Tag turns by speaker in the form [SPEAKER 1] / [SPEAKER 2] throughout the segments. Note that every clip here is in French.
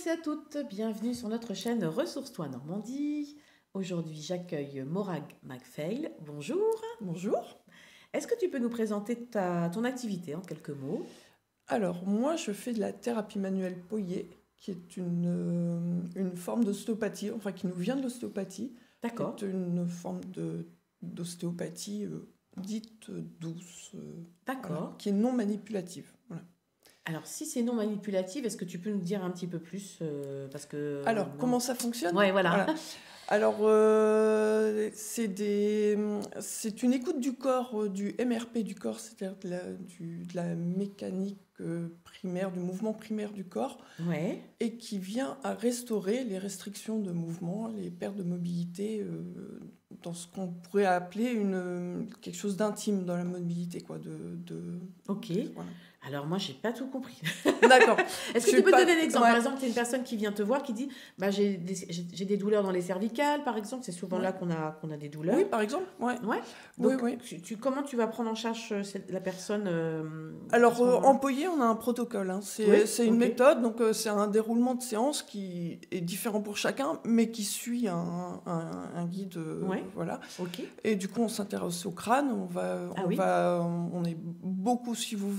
[SPEAKER 1] tous et à toutes, bienvenue sur notre chaîne Ressource-toi Normandie. Aujourd'hui, j'accueille Morag McPhail. Bonjour.
[SPEAKER 2] Bonjour.
[SPEAKER 1] Est-ce que tu peux nous présenter ton activité en quelques mots?
[SPEAKER 2] Alors, moi, je fais de la thérapie manuelle Poyet, qui est une forme d'ostéopathie, enfin qui nous vient de l'ostéopathie, qui
[SPEAKER 1] D'accord.
[SPEAKER 2] est une forme d'ostéopathie dite douce,
[SPEAKER 1] D'accord.
[SPEAKER 2] voilà, qui est non manipulative. Voilà.
[SPEAKER 1] Alors, si c'est non manipulatif, est-ce que tu peux nous dire un petit peu plus parce que
[SPEAKER 2] Alors,
[SPEAKER 1] non.
[SPEAKER 2] comment ça fonctionne?
[SPEAKER 1] Ouais, voilà.
[SPEAKER 2] Voilà. Alors, c'est une écoute du corps, du MRP du corps, c'est-à-dire de la mécanique primaire, du mouvement primaire du corps,
[SPEAKER 1] Ouais.
[SPEAKER 2] et qui vient à restaurer les restrictions de mouvement, les pertes de mobilité, dans ce qu'on pourrait appeler quelque chose d'intime dans la mobilité, quoi.
[SPEAKER 1] Ok.
[SPEAKER 2] Voilà.
[SPEAKER 1] Alors, moi, j'ai pas tout compris.
[SPEAKER 2] D'accord.
[SPEAKER 1] Est-ce que tu peux donner un exemple?
[SPEAKER 2] Ouais.
[SPEAKER 1] Par exemple, tu es une personne qui vient te voir qui dit bah, j'ai des douleurs dans les cervicales, par exemple. C'est souvent
[SPEAKER 2] Ouais.
[SPEAKER 1] là qu'on a des douleurs.
[SPEAKER 2] Oui, par exemple. Ouais.
[SPEAKER 1] Ouais.
[SPEAKER 2] Oui,
[SPEAKER 1] Donc,
[SPEAKER 2] oui.
[SPEAKER 1] comment tu vas prendre en charge la personne
[SPEAKER 2] Alors,
[SPEAKER 1] à ce moment-là?
[SPEAKER 2] en Poyet, on a un protocole, hein.
[SPEAKER 1] Oui,
[SPEAKER 2] C'est une
[SPEAKER 1] ok.
[SPEAKER 2] méthode, donc c'est un déroulement de séance qui est différent pour chacun, mais qui suit un guide.
[SPEAKER 1] Ouais.
[SPEAKER 2] Voilà.
[SPEAKER 1] Ok.
[SPEAKER 2] Et du coup, on s'intéresse au crâne. On est beaucoup, si vous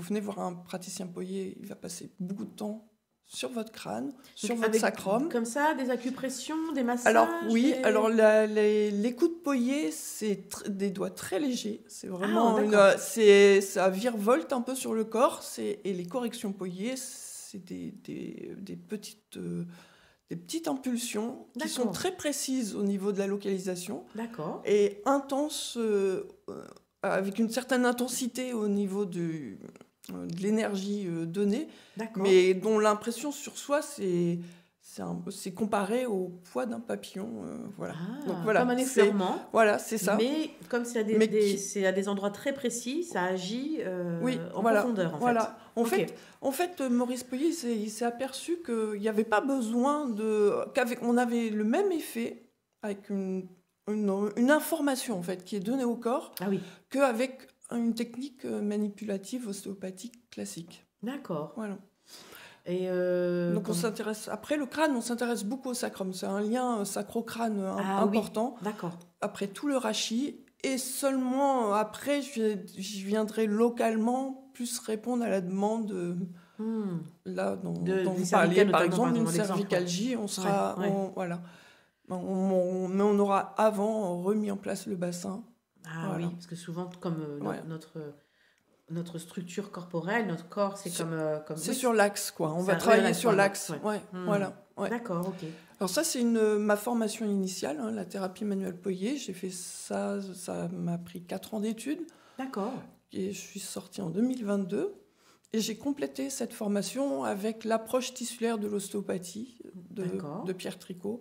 [SPEAKER 2] venez voir un praticien Poyet, il va passer beaucoup de temps sur votre crâne, sur
[SPEAKER 1] Donc,
[SPEAKER 2] votre
[SPEAKER 1] avec,
[SPEAKER 2] sacrum.
[SPEAKER 1] comme ça, des acupressions, des massages.
[SPEAKER 2] Alors oui,
[SPEAKER 1] des-
[SPEAKER 2] alors l'écoute Poyet, c'est des doigts très légers. C'est vraiment
[SPEAKER 1] d'accord.
[SPEAKER 2] ça virevolte un peu sur le corps. Et les corrections Poyet, c'est des petites impulsions qui sont
[SPEAKER 1] D'accord.
[SPEAKER 2] très précises au niveau de la localisation
[SPEAKER 1] D'accord.
[SPEAKER 2] et intenses, avec une certaine intensité au niveau de l'énergie donnée,
[SPEAKER 1] D'accord.
[SPEAKER 2] mais dont l'impression sur soi, c'est comparé au poids d'un papillon. Voilà.
[SPEAKER 1] Ah,
[SPEAKER 2] Donc voilà,
[SPEAKER 1] comme un effleurement.
[SPEAKER 2] voilà, c'est ça.
[SPEAKER 1] Mais comme c'est à
[SPEAKER 2] Mais qui-
[SPEAKER 1] c'est à des endroits très précis, ça agit
[SPEAKER 2] Oui,
[SPEAKER 1] en
[SPEAKER 2] voilà,
[SPEAKER 1] profondeur, en
[SPEAKER 2] voilà.
[SPEAKER 1] fait.
[SPEAKER 2] En fait, Maurice Poyet, il s'est aperçu qu'il n'y avait pas besoin on avait le même effet avec une information en fait qui est donnée au corps
[SPEAKER 1] Ah oui,
[SPEAKER 2] qu'avec une technique manipulative ostéopathique classique.
[SPEAKER 1] d'accord.
[SPEAKER 2] Voilà.
[SPEAKER 1] Et
[SPEAKER 2] Donc on s'intéresse après le crâne, on s'intéresse beaucoup au sacrum. C'est un lien sacro-crâne
[SPEAKER 1] Ah oui,
[SPEAKER 2] important.
[SPEAKER 1] d'accord.
[SPEAKER 2] Après tout le rachis, et seulement après je viendrai localement plus répondre à la demande là dont
[SPEAKER 1] Des
[SPEAKER 2] vous
[SPEAKER 1] cervicales
[SPEAKER 2] parliez, par
[SPEAKER 1] notamment,
[SPEAKER 2] exemple d'une
[SPEAKER 1] l'exemple,
[SPEAKER 2] cervicalgie. On sera,
[SPEAKER 1] Ouais.
[SPEAKER 2] voilà. Mais on aura avant remis en place le bassin.
[SPEAKER 1] Ah
[SPEAKER 2] Voilà.
[SPEAKER 1] oui, parce que souvent, comme
[SPEAKER 2] Ouais.
[SPEAKER 1] notre structure corporelle, notre corps, c'est comme
[SPEAKER 2] C'est
[SPEAKER 1] oui,
[SPEAKER 2] sur l'axe, quoi. On
[SPEAKER 1] c'est
[SPEAKER 2] va
[SPEAKER 1] un
[SPEAKER 2] travailler
[SPEAKER 1] réel
[SPEAKER 2] sur
[SPEAKER 1] axe,
[SPEAKER 2] l'axe.
[SPEAKER 1] ouais.
[SPEAKER 2] Ouais, voilà. Ouais.
[SPEAKER 1] D'accord, ok.
[SPEAKER 2] Alors ça, c'est ma formation initiale, hein, la thérapie manuelle Poyet. J'ai fait ça m'a pris 4 ans d'études.
[SPEAKER 1] D'accord.
[SPEAKER 2] Et je suis sortie en 2022. Et j'ai complété cette formation avec l'approche tissulaire de l'ostéopathie
[SPEAKER 1] D'accord.
[SPEAKER 2] de Pierre Tricot,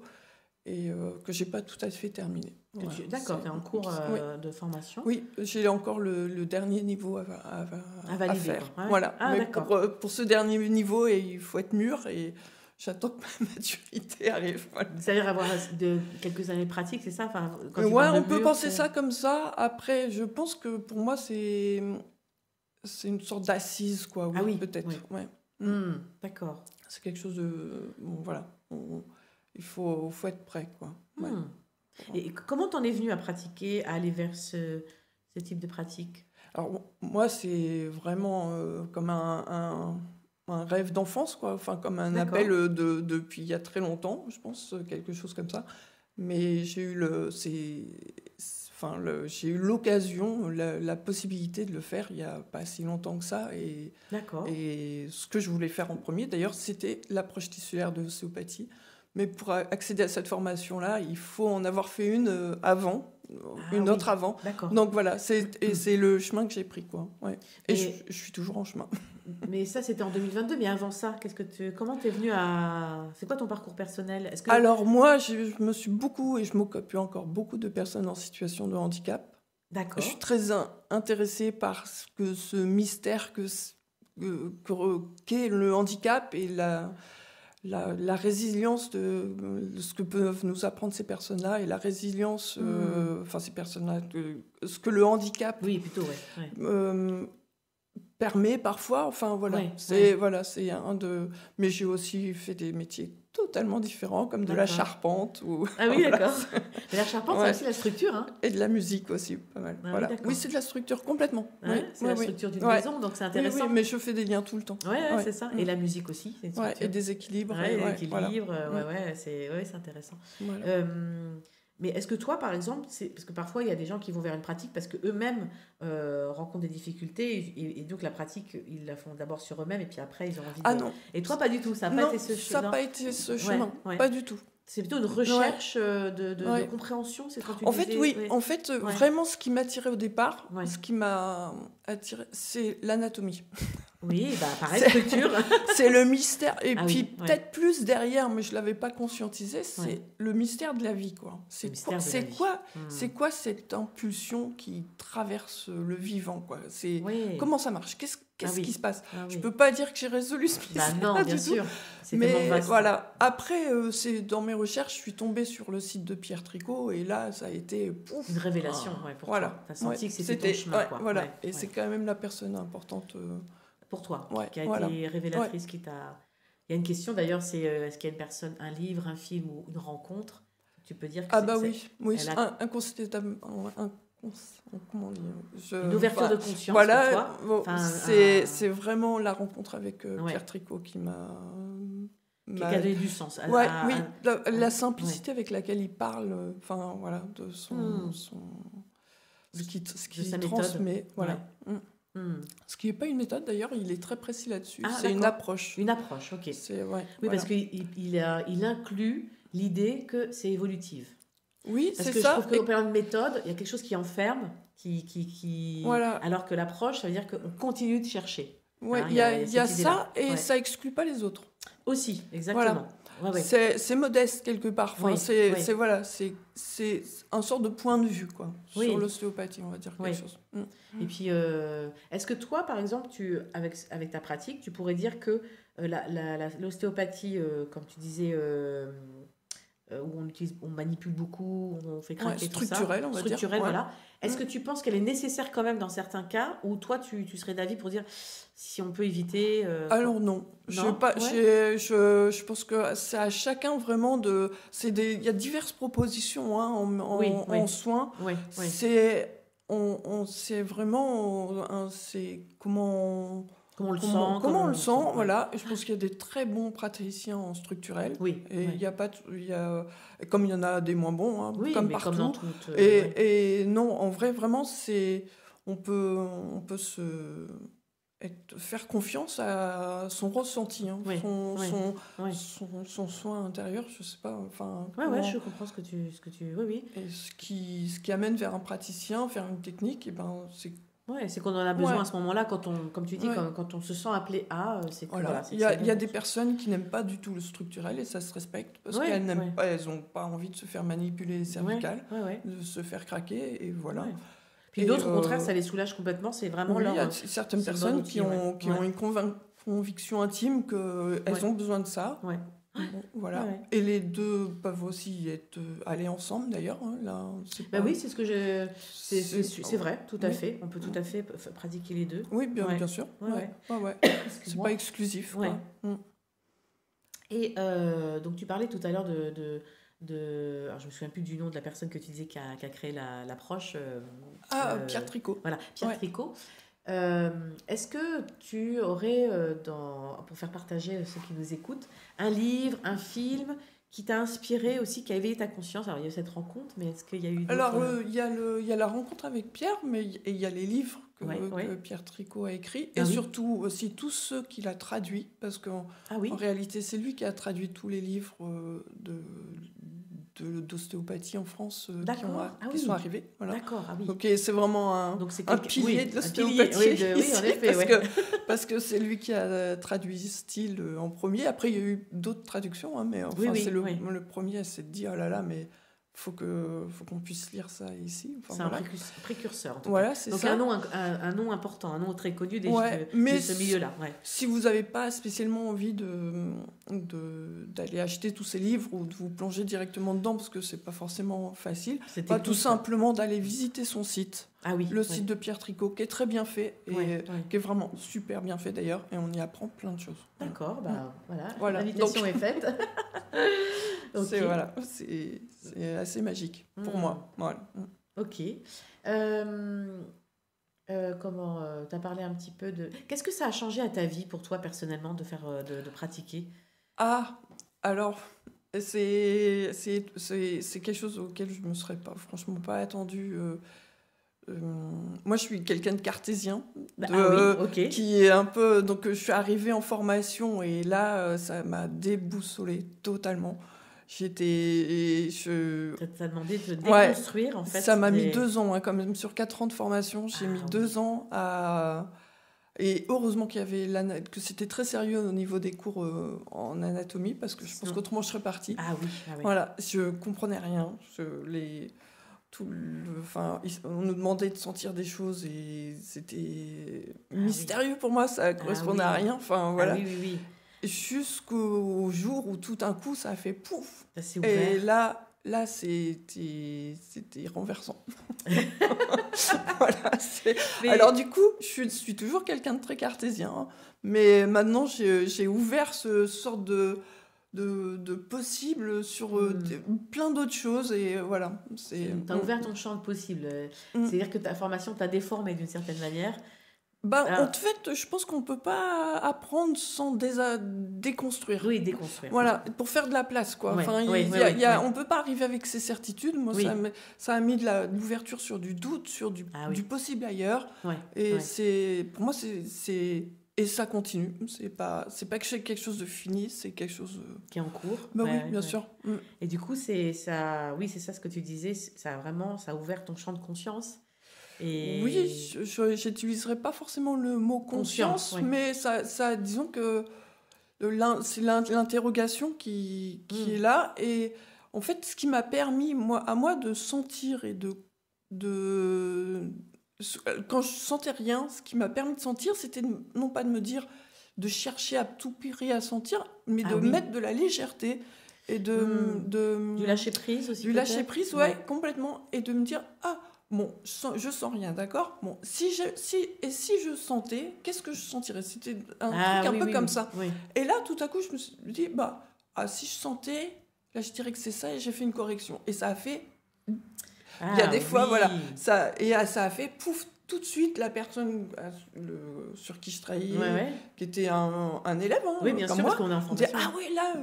[SPEAKER 2] et que j'ai pas tout à fait terminé. Voilà.
[SPEAKER 1] D'accord, tu es en cours
[SPEAKER 2] Oui.
[SPEAKER 1] de formation.
[SPEAKER 2] Oui, j'ai encore le dernier niveau à
[SPEAKER 1] valider,
[SPEAKER 2] faire.
[SPEAKER 1] quoi. Ouais.
[SPEAKER 2] Voilà.
[SPEAKER 1] Ah,
[SPEAKER 2] Mais
[SPEAKER 1] d'accord.
[SPEAKER 2] pour ce dernier niveau, il faut être mûr, et j'attends que ma maturité arrive. Voilà.
[SPEAKER 1] C'est-à-dire avoir quelques années de pratique, c'est ça? Enfin, quand tu
[SPEAKER 2] Ouais,
[SPEAKER 1] parles de
[SPEAKER 2] on peut
[SPEAKER 1] mûr,
[SPEAKER 2] penser
[SPEAKER 1] c'est-
[SPEAKER 2] ça comme ça. Après, je pense que pour moi, c'est une sorte d'assise, quoi. Oui,
[SPEAKER 1] Ah oui,
[SPEAKER 2] peut-être.
[SPEAKER 1] oui.
[SPEAKER 2] Ouais.
[SPEAKER 1] D'accord.
[SPEAKER 2] C'est quelque chose de... Bon, voilà. Il faut être prêt, quoi. Ouais.
[SPEAKER 1] Et comment t'en es venu à pratiquer, à aller vers ce type de pratique?
[SPEAKER 2] Alors, moi, c'est vraiment comme un rêve d'enfance, quoi. Enfin, comme un
[SPEAKER 1] D'accord.
[SPEAKER 2] appel depuis il y a très longtemps, je pense, quelque chose comme ça. Mais j'ai eu j'ai eu l'occasion, la possibilité de le faire il n'y a pas si longtemps que ça.
[SPEAKER 1] D'accord.
[SPEAKER 2] Et ce que je voulais faire en premier, d'ailleurs, c'était l'approche tissulaire de l'ostéopathie. Mais pour accéder à cette formation-là, il faut en avoir fait une avant, une autre avant.
[SPEAKER 1] D'accord.
[SPEAKER 2] Donc voilà, c'est le chemin que j'ai pris, quoi. Ouais. Et je suis toujours en chemin.
[SPEAKER 1] Mais ça, c'était en 2022. Mais avant ça, comment t'es venu à... C'est quoi ton parcours personnel? Est-ce que...
[SPEAKER 2] Alors moi, je me suis beaucoup, et je m'occupe encore beaucoup de personnes en situation de handicap.
[SPEAKER 1] D'accord.
[SPEAKER 2] Je suis très intéressée par ce mystère qu'est le handicap et la résilience de ce que peuvent nous apprendre ces personnes-là, et la résilience, ces personnes-là, ce que le handicap
[SPEAKER 1] Oui, plutôt, ouais.
[SPEAKER 2] permet parfois, enfin voilà,
[SPEAKER 1] Ouais,
[SPEAKER 2] c'est
[SPEAKER 1] ouais.
[SPEAKER 2] voilà, c'est un de. Mais j'ai aussi fait des métiers totalement différents, comme de la
[SPEAKER 1] D'accord.
[SPEAKER 2] charpente ou
[SPEAKER 1] Ah oui,
[SPEAKER 2] voilà,
[SPEAKER 1] d'accord. Mais la charpente, c'est
[SPEAKER 2] ouais,
[SPEAKER 1] aussi la structure, hein?
[SPEAKER 2] et de la musique aussi, pas mal.
[SPEAKER 1] Ah oui,
[SPEAKER 2] Voilà. Oui,
[SPEAKER 1] d'accord.
[SPEAKER 2] c'est de la structure complètement. Oui,
[SPEAKER 1] Ouais, c'est
[SPEAKER 2] oui,
[SPEAKER 1] la
[SPEAKER 2] oui,
[SPEAKER 1] structure d'une
[SPEAKER 2] ouais,
[SPEAKER 1] maison, donc c'est
[SPEAKER 2] oui, oui,
[SPEAKER 1] intéressant.
[SPEAKER 2] mais je fais des liens tout le temps.
[SPEAKER 1] Ouais, ouais,
[SPEAKER 2] Ouais,
[SPEAKER 1] c'est ça. Et la musique aussi, c'est une
[SPEAKER 2] ouais, et
[SPEAKER 1] structure.
[SPEAKER 2] des équilibres,
[SPEAKER 1] Ouais,
[SPEAKER 2] ouais, voilà.
[SPEAKER 1] l'équilibre, ouais, c'est intéressant.
[SPEAKER 2] Voilà.
[SPEAKER 1] Mais est-ce que toi, par exemple, parce que parfois il y a des gens qui vont vers une pratique parce qu'eux-mêmes rencontrent des difficultés et donc la pratique, ils la font d'abord sur eux-mêmes et puis après ils ont envie
[SPEAKER 2] Ah
[SPEAKER 1] de...
[SPEAKER 2] non,
[SPEAKER 1] Et toi, pas du tout, ça n'a pas
[SPEAKER 2] non,
[SPEAKER 1] été ce
[SPEAKER 2] ça n'a
[SPEAKER 1] chemin.
[SPEAKER 2] pas été ce
[SPEAKER 1] Ouais,
[SPEAKER 2] chemin,
[SPEAKER 1] ouais.
[SPEAKER 2] pas du tout.
[SPEAKER 1] C'est plutôt une
[SPEAKER 2] Ouais,
[SPEAKER 1] recherche de
[SPEAKER 2] ouais.
[SPEAKER 1] compréhension, c'est quand tu
[SPEAKER 2] En fait,
[SPEAKER 1] disais...
[SPEAKER 2] oui,
[SPEAKER 1] Ouais,
[SPEAKER 2] en fait,
[SPEAKER 1] ouais,
[SPEAKER 2] vraiment, ce qui m'attirait au départ,
[SPEAKER 1] ouais.
[SPEAKER 2] ce qui m'a attiré, c'est l'anatomie.
[SPEAKER 1] Oui, bah pareil,
[SPEAKER 2] C'est
[SPEAKER 1] structure.
[SPEAKER 2] c'est le mystère. Et
[SPEAKER 1] Ah
[SPEAKER 2] puis,
[SPEAKER 1] oui, ouais,
[SPEAKER 2] peut-être plus derrière, mais je ne l'avais pas conscientisé, c'est
[SPEAKER 1] ouais.
[SPEAKER 2] le mystère de la vie, quoi.
[SPEAKER 1] Le mystère de la
[SPEAKER 2] C'est
[SPEAKER 1] vie.
[SPEAKER 2] quoi,
[SPEAKER 1] Hmm.
[SPEAKER 2] c'est quoi cette impulsion qui traverse le vivant, quoi?
[SPEAKER 1] Oui.
[SPEAKER 2] Comment ça marche? Qu'est-ce
[SPEAKER 1] Ah
[SPEAKER 2] qui
[SPEAKER 1] oui.
[SPEAKER 2] se passe?
[SPEAKER 1] Ah
[SPEAKER 2] Je
[SPEAKER 1] oui.
[SPEAKER 2] peux pas dire que j'ai résolu ce
[SPEAKER 1] Bah
[SPEAKER 2] mystère
[SPEAKER 1] non, bien
[SPEAKER 2] du tout.
[SPEAKER 1] sûr. C'est tellement
[SPEAKER 2] Mais
[SPEAKER 1] vaste.
[SPEAKER 2] voilà. Après, c'est dans mes recherches, je suis tombée sur le site de Pierre Tricot et là, ça a été pouf,
[SPEAKER 1] Une révélation, ouais, pour
[SPEAKER 2] voilà.
[SPEAKER 1] toi. Tu as senti
[SPEAKER 2] Ouais,
[SPEAKER 1] que c'était ton chemin,
[SPEAKER 2] ouais,
[SPEAKER 1] quoi.
[SPEAKER 2] voilà.
[SPEAKER 1] Ouais,
[SPEAKER 2] Et
[SPEAKER 1] ouais.
[SPEAKER 2] c'est quand même la personne importante.
[SPEAKER 1] Pour toi,
[SPEAKER 2] Ouais,
[SPEAKER 1] qui a
[SPEAKER 2] voilà.
[SPEAKER 1] été
[SPEAKER 2] Ouais.
[SPEAKER 1] révélatrice, qui t'a... Il y a une question d'ailleurs, c'est est-ce qu'il y a une personne, un livre, un film ou une rencontre? Tu peux dire que
[SPEAKER 2] Ah bah oui, oui,
[SPEAKER 1] elle
[SPEAKER 2] c'est
[SPEAKER 1] a
[SPEAKER 2] comment dire,
[SPEAKER 1] une ouverture
[SPEAKER 2] enfin,
[SPEAKER 1] de conscience pour
[SPEAKER 2] voilà,
[SPEAKER 1] toi.
[SPEAKER 2] bon,
[SPEAKER 1] Enfin,
[SPEAKER 2] c'est vraiment la rencontre avec
[SPEAKER 1] ouais,
[SPEAKER 2] Pierre Tricot qui
[SPEAKER 1] qui
[SPEAKER 2] m'a
[SPEAKER 1] a donné du sens.
[SPEAKER 2] ouais, oui, la
[SPEAKER 1] Ouais.
[SPEAKER 2] simplicité avec laquelle il parle, enfin voilà, de
[SPEAKER 1] Hmm.
[SPEAKER 2] ce
[SPEAKER 1] De
[SPEAKER 2] qu'il
[SPEAKER 1] sa méthode.
[SPEAKER 2] transmet, voilà.
[SPEAKER 1] Ouais.
[SPEAKER 2] Mm.
[SPEAKER 1] Hmm.
[SPEAKER 2] Ce qui n'est pas une méthode d'ailleurs, il est très précis là-dessus.
[SPEAKER 1] Ah,
[SPEAKER 2] C'est une
[SPEAKER 1] d'accord.
[SPEAKER 2] approche.
[SPEAKER 1] Une approche, ok.
[SPEAKER 2] C'est ouais,
[SPEAKER 1] Oui,
[SPEAKER 2] voilà.
[SPEAKER 1] parce qu'il inclut l'idée que c'est évolutive.
[SPEAKER 2] Oui,
[SPEAKER 1] Parce
[SPEAKER 2] c'est
[SPEAKER 1] que je
[SPEAKER 2] ça.
[SPEAKER 1] trouve qu'au parlant de méthode, il y a quelque chose qui enferme,
[SPEAKER 2] Voilà.
[SPEAKER 1] alors que l'approche, ça veut dire qu'on continue de chercher.
[SPEAKER 2] Ouais,
[SPEAKER 1] Hein,
[SPEAKER 2] il y a
[SPEAKER 1] cette idée-là.
[SPEAKER 2] ça et
[SPEAKER 1] Ouais.
[SPEAKER 2] ça exclut pas les autres.
[SPEAKER 1] Aussi,
[SPEAKER 2] Voilà.
[SPEAKER 1] exactement. Ouais, ouais.
[SPEAKER 2] C'est modeste quelque part. Enfin,
[SPEAKER 1] Oui,
[SPEAKER 2] c'est
[SPEAKER 1] oui.
[SPEAKER 2] voilà, c'est un sort de point de vue quoi
[SPEAKER 1] Oui.
[SPEAKER 2] sur l'ostéopathie, on va dire quelque
[SPEAKER 1] Oui.
[SPEAKER 2] chose.
[SPEAKER 1] Et puis, est-ce que toi, par exemple, avec ta pratique, tu pourrais dire que l'ostéopathie, comme tu disais, où on manipule beaucoup, on fait craquer tout ça,
[SPEAKER 2] structurelle, on va dire.
[SPEAKER 1] structurelle,
[SPEAKER 2] Ouais.
[SPEAKER 1] voilà. Est-ce que tu penses qu'elle est nécessaire quand même dans certains cas, ou toi, tu serais d'avis pour dire si on peut éviter
[SPEAKER 2] Alors non,
[SPEAKER 1] Non,
[SPEAKER 2] pas,
[SPEAKER 1] ouais.
[SPEAKER 2] je pense que c'est à chacun vraiment de. Il y a diverses propositions hein,
[SPEAKER 1] Oui, oui.
[SPEAKER 2] en soins.
[SPEAKER 1] Oui, oui.
[SPEAKER 2] C'est vraiment c'est comment
[SPEAKER 1] Comment on le sent,
[SPEAKER 2] comment on le sent,
[SPEAKER 1] ouais.
[SPEAKER 2] voilà. Et je pense qu'il y a des très bons praticiens en structurel.
[SPEAKER 1] Oui,
[SPEAKER 2] Et
[SPEAKER 1] oui.
[SPEAKER 2] il y a pas, comme il y en a des moins bons, hein,
[SPEAKER 1] Oui,
[SPEAKER 2] comme
[SPEAKER 1] mais
[SPEAKER 2] partout.
[SPEAKER 1] comme dans toute... ouais.
[SPEAKER 2] Et non, en vrai, vraiment, on peut faire confiance à son ressenti, hein,
[SPEAKER 1] Oui, oui, oui.
[SPEAKER 2] son soin intérieur, je sais pas, enfin,
[SPEAKER 1] Ouais,
[SPEAKER 2] comment-
[SPEAKER 1] je comprends ce que tu... Oui, oui.
[SPEAKER 2] et ce qui amène vers un praticien, vers une technique, et ben c'est
[SPEAKER 1] Ouais, c'est qu'on en a besoin
[SPEAKER 2] Ouais.
[SPEAKER 1] à ce moment-là, comme tu dis,
[SPEAKER 2] Ouais.
[SPEAKER 1] quand on se sent appelé à, c'est que
[SPEAKER 2] voilà.
[SPEAKER 1] voilà, c'est
[SPEAKER 2] Il y a
[SPEAKER 1] bon.
[SPEAKER 2] des personnes qui n'aiment pas du tout le structurel et ça se respecte parce
[SPEAKER 1] Ouais,
[SPEAKER 2] qu'elles n'aiment
[SPEAKER 1] ouais.
[SPEAKER 2] pas, elles ont pas envie de se faire manipuler les cervicales,
[SPEAKER 1] Ouais, ouais.
[SPEAKER 2] de se faire craquer et voilà.
[SPEAKER 1] Ouais. Puis
[SPEAKER 2] Et,
[SPEAKER 1] d'autres, au contraire, ça les soulage complètement. C'est vraiment
[SPEAKER 2] oui, il y a
[SPEAKER 1] leur...
[SPEAKER 2] certaines
[SPEAKER 1] c'est le
[SPEAKER 2] personnes
[SPEAKER 1] bon outil,
[SPEAKER 2] qui ont
[SPEAKER 1] ouais.
[SPEAKER 2] une conviction intime qu'elles
[SPEAKER 1] Ouais.
[SPEAKER 2] ont besoin de ça.
[SPEAKER 1] Ouais.
[SPEAKER 2] Bon, voilà.
[SPEAKER 1] Ouais.
[SPEAKER 2] Et les deux peuvent aussi aller ensemble d'ailleurs. Hein, là, c'est
[SPEAKER 1] Bah
[SPEAKER 2] pas-
[SPEAKER 1] oui, c'est ce que je...
[SPEAKER 2] c'est-
[SPEAKER 1] C'est vrai, tout à
[SPEAKER 2] oui.
[SPEAKER 1] fait. On peut tout à fait pratiquer les deux.
[SPEAKER 2] Oui, bien,
[SPEAKER 1] Ouais.
[SPEAKER 2] bien sûr.
[SPEAKER 1] Ouais,
[SPEAKER 2] Ouais, ouais. C'est
[SPEAKER 1] Excuse-moi.
[SPEAKER 2] pas exclusif.
[SPEAKER 1] Ouais.
[SPEAKER 2] Quoi.
[SPEAKER 1] Et donc, tu parlais tout à l'heure alors, je me souviens plus du nom de la personne que tu disais qui a créé l'approche.
[SPEAKER 2] Pierre Tricot.
[SPEAKER 1] Voilà, Pierre
[SPEAKER 2] Ouais.
[SPEAKER 1] Tricot. Est-ce que tu aurais, pour faire partager ceux qui nous écoutent, un livre, un film qui t'a inspiré aussi, qui a éveillé ta conscience? Alors, il y a eu cette rencontre, mais est-ce qu'il y a eu d'autres...
[SPEAKER 2] Alors, il y a la rencontre avec Pierre, mais il y a les livres que
[SPEAKER 1] Ouais.
[SPEAKER 2] Pierre Tricot a écrits,
[SPEAKER 1] Ah
[SPEAKER 2] et
[SPEAKER 1] oui.
[SPEAKER 2] surtout aussi tous ceux qu'il a traduits, parce qu'en
[SPEAKER 1] Ah oui,
[SPEAKER 2] en réalité, c'est lui qui a traduit tous les livres d'ostéopathie en France
[SPEAKER 1] D'accord. Ah
[SPEAKER 2] qui
[SPEAKER 1] oui.
[SPEAKER 2] sont arrivés. Voilà.
[SPEAKER 1] d'accord, ah oui.
[SPEAKER 2] Donc, c'est vraiment un
[SPEAKER 1] Donc, c'est
[SPEAKER 2] un
[SPEAKER 1] quelqu'un-
[SPEAKER 2] pilier
[SPEAKER 1] oui,
[SPEAKER 2] de
[SPEAKER 1] un pilier,
[SPEAKER 2] l'ostéopathie
[SPEAKER 1] oui,
[SPEAKER 2] ici,
[SPEAKER 1] en effet,
[SPEAKER 2] parce
[SPEAKER 1] ouais.
[SPEAKER 2] parce que c'est lui qui a traduit ce style en premier. Après, il y a eu d'autres traductions, hein, mais enfin,
[SPEAKER 1] Oui,
[SPEAKER 2] c'est
[SPEAKER 1] oui.
[SPEAKER 2] le premier à s'être dit, oh là là, mais faut qu'on puisse lire ça ici. Enfin,
[SPEAKER 1] C'est
[SPEAKER 2] voilà.
[SPEAKER 1] un précurseur, en tout cas.
[SPEAKER 2] Voilà, c'est
[SPEAKER 1] Donc
[SPEAKER 2] ça.
[SPEAKER 1] un nom important, un nom très connu
[SPEAKER 2] Ouais,
[SPEAKER 1] de
[SPEAKER 2] mais
[SPEAKER 1] ce milieu-là. Ouais.
[SPEAKER 2] si vous n'avez pas spécialement envie d'aller acheter tous ces livres ou de vous plonger directement dedans, parce que c'est pas forcément facile,
[SPEAKER 1] C'est
[SPEAKER 2] tout
[SPEAKER 1] technique,
[SPEAKER 2] simplement d'aller visiter son site,
[SPEAKER 1] Ah oui.
[SPEAKER 2] le site de Pierre Tricot, qui est très bien fait, et
[SPEAKER 1] Ouais.
[SPEAKER 2] qui est vraiment super bien fait d'ailleurs, et on y apprend plein de choses.
[SPEAKER 1] D'accord, bah voilà,
[SPEAKER 2] Voilà.
[SPEAKER 1] l'invitation
[SPEAKER 2] Donc-
[SPEAKER 1] est faite. Ok.
[SPEAKER 2] C'est assez magique pour moi. Voilà.
[SPEAKER 1] Ok. Comment tu as parlé un petit peu de... Qu'est-ce que ça a changé à ta vie pour toi personnellement de faire de pratiquer?
[SPEAKER 2] Ah, alors, c'est quelque chose auquel je me serais franchement pas attendue. Moi, je suis quelqu'un de cartésien,
[SPEAKER 1] Ah oui, ok.
[SPEAKER 2] qui est un peu... Donc, je suis arrivée en formation et là, ça m'a déboussolée totalement.
[SPEAKER 1] Ça t'a demandé de te
[SPEAKER 2] Ouais,
[SPEAKER 1] déconstruire en fait.
[SPEAKER 2] ça m'a mis 2 ans, hein, quand même, sur 4 ans de formation. J'ai mis
[SPEAKER 1] oui.
[SPEAKER 2] 2 ans à... Et heureusement que c'était très sérieux au niveau des cours en anatomie, parce que je pense qu'autrement je serais partie.
[SPEAKER 1] Ah oui.
[SPEAKER 2] Voilà, je comprenais rien. On nous demandait de sentir des choses et c'était mystérieux pour moi, ça correspondait à rien. Enfin, voilà.
[SPEAKER 1] Ah oui.
[SPEAKER 2] Jusqu'au jour où tout d'un coup ça a fait pouf.
[SPEAKER 1] Ça s'est ouvert.
[SPEAKER 2] Et là c'était renversant. Voilà, alors du coup, je suis toujours quelqu'un de très cartésien, hein, mais maintenant j'ai ouvert ce sorte de possible sur plein d'autres choses, et voilà.
[SPEAKER 1] Tu as ouvert ton champ de possible. C'est-à-dire que ta formation t'a déformé d'une certaine manière.
[SPEAKER 2] En fait, je pense qu'on peut pas apprendre sans déconstruire.
[SPEAKER 1] Oui, déconstruire.
[SPEAKER 2] Voilà, pour faire de la place, quoi.
[SPEAKER 1] Ouais,
[SPEAKER 2] Enfin, on peut pas arriver avec ses certitudes. Moi, ça a mis de l'ouverture sur du doute, sur du possible ailleurs.
[SPEAKER 1] Ouais,
[SPEAKER 2] et pour moi, et ça continue. C'est pas que c'est quelque chose de fini, c'est quelque chose
[SPEAKER 1] qui est en cours.
[SPEAKER 2] Oui, bien sûr.
[SPEAKER 1] Et du coup, c'est ça ce que tu disais, ça a ouvert ton champ de conscience. Et...
[SPEAKER 2] Oui, je n'utiliserai pas forcément le mot conscience, mais ça, disons que c'est l'interrogation qui est là. Et en fait, ce qui m'a permis, à moi, de sentir et quand je sentais rien, ce qui m'a permis de sentir, c'était non pas de me dire, de chercher à tout prix à sentir, mais de mettre de la légèreté et du
[SPEAKER 1] lâcher prise aussi.
[SPEAKER 2] Du lâcher prise, ouais, complètement. Et de me dire, bon, je sens rien, d'accord. Bon, si je sentais, qu'est-ce que je sentirais? C'était un truc un peu comme ça.
[SPEAKER 1] Oui.
[SPEAKER 2] Et là, tout à coup, je me suis dit, si je sentais, là, je dirais que c'est ça, et j'ai fait une correction. Et ça a fait... Il y a des fois, voilà, ça a fait, pouf, tout de suite, la personne sur qui je travaillais, qui était un élève,
[SPEAKER 1] oui, bien sûr,
[SPEAKER 2] moi,
[SPEAKER 1] parce qu'on est en formation.
[SPEAKER 2] Ah oui, là,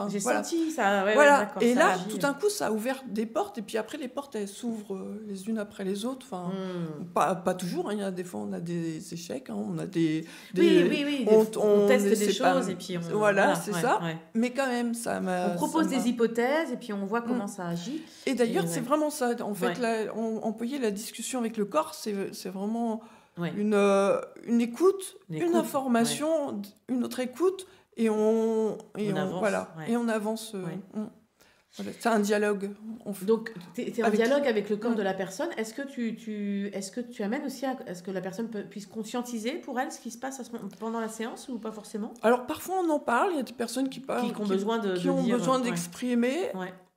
[SPEAKER 1] j'ai senti ça.
[SPEAKER 2] Voilà. Et là, tout d'un coup, ça a ouvert des portes, et puis après, les portes, elles s'ouvrent les unes après les autres. Enfin, pas toujours. Hein. Il y a des fois, on a des échecs, hein, on a des
[SPEAKER 1] oui. On teste des choses, et puis
[SPEAKER 2] voilà, c'est ça. Ouais. Mais quand même,
[SPEAKER 1] on propose des hypothèses, et puis on voit comment ça agit.
[SPEAKER 2] Et d'ailleurs, c'est vraiment ça. En fait, employer la discussion avec le corps, c'est vraiment une écoute, une information, une autre écoute, et on avance. Voilà, et on avance. Voilà, c'est un dialogue.
[SPEAKER 1] Donc, tu es en dialogue avec le corps de la personne. Est-ce que tu amènes aussi à ce que la personne puisse conscientiser pour elle ce qui se passe pendant la séance, ou pas forcément?
[SPEAKER 2] Alors, parfois, on en parle. Il y a des personnes qui ont besoin d'exprimer.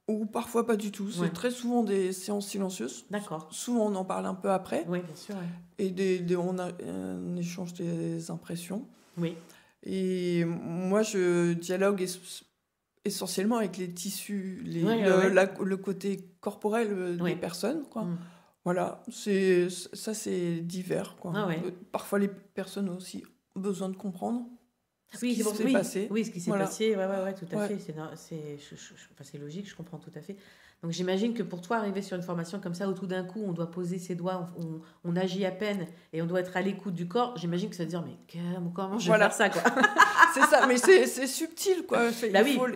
[SPEAKER 2] Ou parfois pas du tout. C'est très souvent des séances silencieuses.
[SPEAKER 1] D'accord.
[SPEAKER 2] Souvent, on en parle un peu après.
[SPEAKER 1] Oui, bien sûr.
[SPEAKER 2] Et on échange des impressions.
[SPEAKER 1] Oui.
[SPEAKER 2] Et moi, je dialogue essentiellement avec les tissus, le côté corporel des personnes, quoi. Voilà, ça c'est divers, quoi. Parfois, les personnes ont aussi besoin de comprendre ce qui s'est passé.
[SPEAKER 1] Oui, ce qui s'est passé, tout à fait. C'est logique, je comprends tout à fait. Donc j'imagine que pour toi, arriver sur une formation comme ça, où tout d'un coup, on doit poser ses doigts, on agit à peine, et on doit être à l'écoute du corps, j'imagine que ça veut dire, mais comment je vais faire ça, quoi.
[SPEAKER 2] C'est ça, mais c'est subtil, quoi.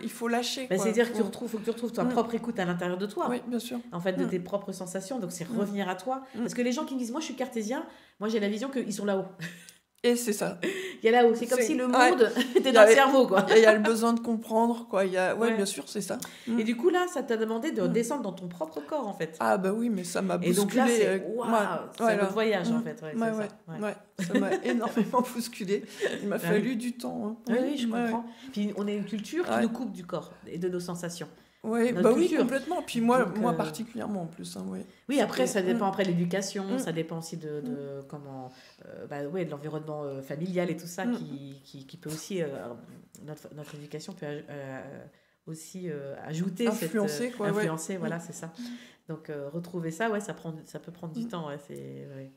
[SPEAKER 2] Il faut lâcher.
[SPEAKER 1] C'est-à-dire qu'il faut que tu retrouves ta propre écoute à l'intérieur de toi.
[SPEAKER 2] Oui, bien sûr.
[SPEAKER 1] En fait, de tes propres sensations. Donc c'est revenir à toi. Parce que les gens qui me disent, moi je suis cartésien, moi j'ai la vision qu'ils sont là-haut.
[SPEAKER 2] Et c'est ça.
[SPEAKER 1] Il y a là-haut. C'est comme si le monde était
[SPEAKER 2] Il y
[SPEAKER 1] dans
[SPEAKER 2] a-
[SPEAKER 1] le cerveau, quoi.
[SPEAKER 2] Il y a le besoin de comprendre, quoi. Ouais,
[SPEAKER 1] Ouais.
[SPEAKER 2] bien sûr, c'est ça.
[SPEAKER 1] Et du coup, là, ça t'a demandé de descendre dans ton propre corps, en fait.
[SPEAKER 2] Ah bah oui, mais ça m'a bousculé.
[SPEAKER 1] Et donc là, c'est waouh, c'est un
[SPEAKER 2] voilà.
[SPEAKER 1] autre voyage, en fait. Ouais, c'est
[SPEAKER 2] Ouais,
[SPEAKER 1] ça. Ouais.
[SPEAKER 2] ouais, ça m'a énormément bousculé. Il m'a fallu du temps. Hein.
[SPEAKER 1] Oui, je comprends. Puis on est une culture qui
[SPEAKER 2] Ouais.
[SPEAKER 1] nous coupe du corps et de nos sensations.
[SPEAKER 2] Ouais,
[SPEAKER 1] Notre
[SPEAKER 2] oui,
[SPEAKER 1] culture.
[SPEAKER 2] complètement. Puis moi,
[SPEAKER 1] Donc,
[SPEAKER 2] particulièrement en plus. Hein, ouais.
[SPEAKER 1] Oui, après, ça
[SPEAKER 2] C'était-
[SPEAKER 1] dépend après de l'éducation,
[SPEAKER 2] Mm.
[SPEAKER 1] ça dépend aussi de comment, de l'environnement familial et tout ça qui peut aussi, notre éducation peut aussi ajouter
[SPEAKER 2] Influencer, quoi, ouais.
[SPEAKER 1] influencer, voilà, c'est ça. Donc, retrouver ça, ouais, ça peut prendre du temps, ouais, ouais,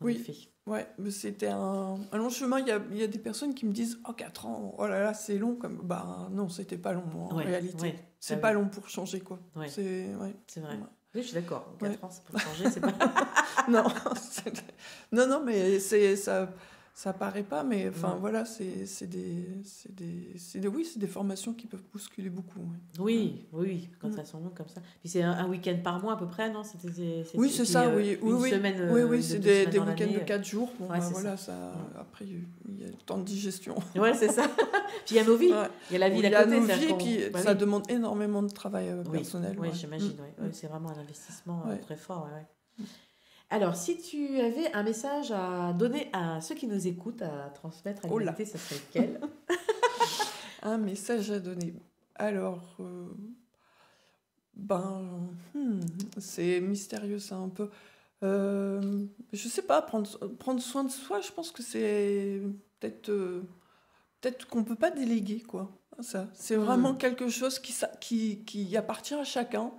[SPEAKER 1] en
[SPEAKER 2] Oui.
[SPEAKER 1] effet.
[SPEAKER 2] Ouais, mais c'était un long chemin. Il y a des personnes qui me disent « Oh, 4 ans, oh là là, c'est long. » Bah non, c'était pas long en
[SPEAKER 1] Ouais,
[SPEAKER 2] réalité.
[SPEAKER 1] ouais.
[SPEAKER 2] C'est
[SPEAKER 1] Ah
[SPEAKER 2] pas
[SPEAKER 1] oui.
[SPEAKER 2] long pour changer, quoi.
[SPEAKER 1] Ouais.
[SPEAKER 2] C'est
[SPEAKER 1] vrai.
[SPEAKER 2] Ouais.
[SPEAKER 1] Oui, je suis d'accord. 4
[SPEAKER 2] Ouais.
[SPEAKER 1] ans, c'est pour changer, c'est pas...
[SPEAKER 2] Non, non, mais ça paraît pas, mais enfin
[SPEAKER 1] Ouais.
[SPEAKER 2] voilà, c'est des formations qui peuvent bousculer beaucoup. Ouais.
[SPEAKER 1] Oui, quand elles sont longues comme ça. Puis c'est un week-end par mois à peu près, non?
[SPEAKER 2] Oui, c'est ça, oui.
[SPEAKER 1] Une
[SPEAKER 2] Oui,
[SPEAKER 1] semaine,
[SPEAKER 2] oui, c'est
[SPEAKER 1] deux
[SPEAKER 2] des
[SPEAKER 1] semaines dans
[SPEAKER 2] week-ends de
[SPEAKER 1] l'année.
[SPEAKER 2] 4 jours. Bon,
[SPEAKER 1] Ouais,
[SPEAKER 2] bah,
[SPEAKER 1] c'est
[SPEAKER 2] voilà,
[SPEAKER 1] ça.
[SPEAKER 2] après, il y a le temps de digestion.
[SPEAKER 1] Ouais, c'est ça. Puis il y a nos vies.
[SPEAKER 2] Ouais.
[SPEAKER 1] Il y a la vie
[SPEAKER 2] Il y
[SPEAKER 1] d'à
[SPEAKER 2] a
[SPEAKER 1] côté.
[SPEAKER 2] nos
[SPEAKER 1] c'est-à-dire
[SPEAKER 2] vies, et
[SPEAKER 1] qu'on-
[SPEAKER 2] puis
[SPEAKER 1] bah
[SPEAKER 2] ça
[SPEAKER 1] oui.
[SPEAKER 2] demande énormément de travail personnel.
[SPEAKER 1] Oui,
[SPEAKER 2] ouais.
[SPEAKER 1] j'imagine.
[SPEAKER 2] Mm.
[SPEAKER 1] Ouais. C'est vraiment un investissement
[SPEAKER 2] Ouais.
[SPEAKER 1] très fort. Ouais. Alors, si tu avais un message à donner à ceux qui nous écoutent, à transmettre à
[SPEAKER 2] Oh là.
[SPEAKER 1] l'humanité, ça serait lequel?
[SPEAKER 2] Un message à donner. Alors, c'est mystérieux ça un peu. Je sais pas, prendre soin de soi, je pense que c'est peut-être qu'on peut pas déléguer, quoi. Ça, c'est vraiment quelque chose qui appartient à chacun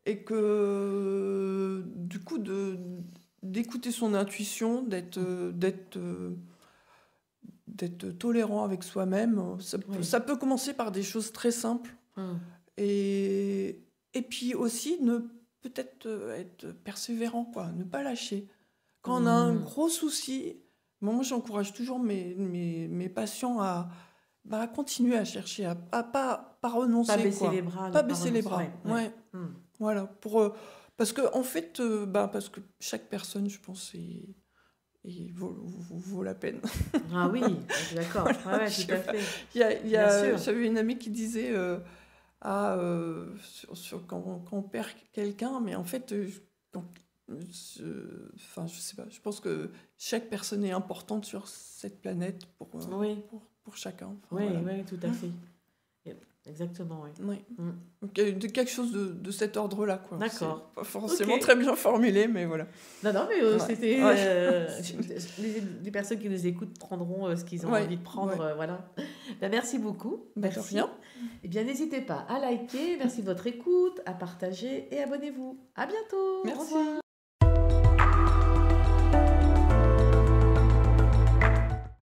[SPEAKER 2] et que du coup d'écouter son intuition, d'être tolérant avec soi-même.
[SPEAKER 1] Oui.
[SPEAKER 2] Ça peut commencer par des choses très simples. Et puis aussi, peut-être être persévérant, quoi, ne pas lâcher. Quand on a un gros souci, moi j'encourage toujours mes patients à continuer à chercher, à pas renoncer.
[SPEAKER 1] Pas baisser
[SPEAKER 2] quoi.
[SPEAKER 1] les bras.
[SPEAKER 2] Pas
[SPEAKER 1] ne
[SPEAKER 2] baisser les bras.
[SPEAKER 1] renoncer.
[SPEAKER 2] Ouais. Voilà. Parce que, en fait, parce que chaque personne, je pense, vaut la peine.
[SPEAKER 1] Ah oui, je suis d'accord.
[SPEAKER 2] Voilà,
[SPEAKER 1] Ouais, tout à fait.
[SPEAKER 2] Bien sûr.
[SPEAKER 1] sûr.
[SPEAKER 2] J'avais une amie qui disait quand on perd quelqu'un, mais en fait, je sais pas, je pense que chaque personne est importante sur cette planète pour chacun. Enfin,
[SPEAKER 1] Oui,
[SPEAKER 2] voilà.
[SPEAKER 1] tout à fait. Exactement, oui.
[SPEAKER 2] Oui. Donc, quelque chose de cet ordre-là, quoi.
[SPEAKER 1] D'accord.
[SPEAKER 2] C'est pas forcément
[SPEAKER 1] Ok.
[SPEAKER 2] très bien formulé, mais voilà.
[SPEAKER 1] Non, mais
[SPEAKER 2] Ouais.
[SPEAKER 1] c'était...
[SPEAKER 2] Ouais.
[SPEAKER 1] les personnes qui nous écoutent prendront ce qu'ils ont
[SPEAKER 2] Ouais.
[SPEAKER 1] envie de prendre,
[SPEAKER 2] Ouais.
[SPEAKER 1] voilà. Merci beaucoup.
[SPEAKER 2] Bah, de
[SPEAKER 1] Merci.
[SPEAKER 2] rien.
[SPEAKER 1] Eh bien, n'hésitez pas à liker, merci de votre écoute, à partager et abonnez-vous. À bientôt.
[SPEAKER 2] Merci.
[SPEAKER 1] Au revoir.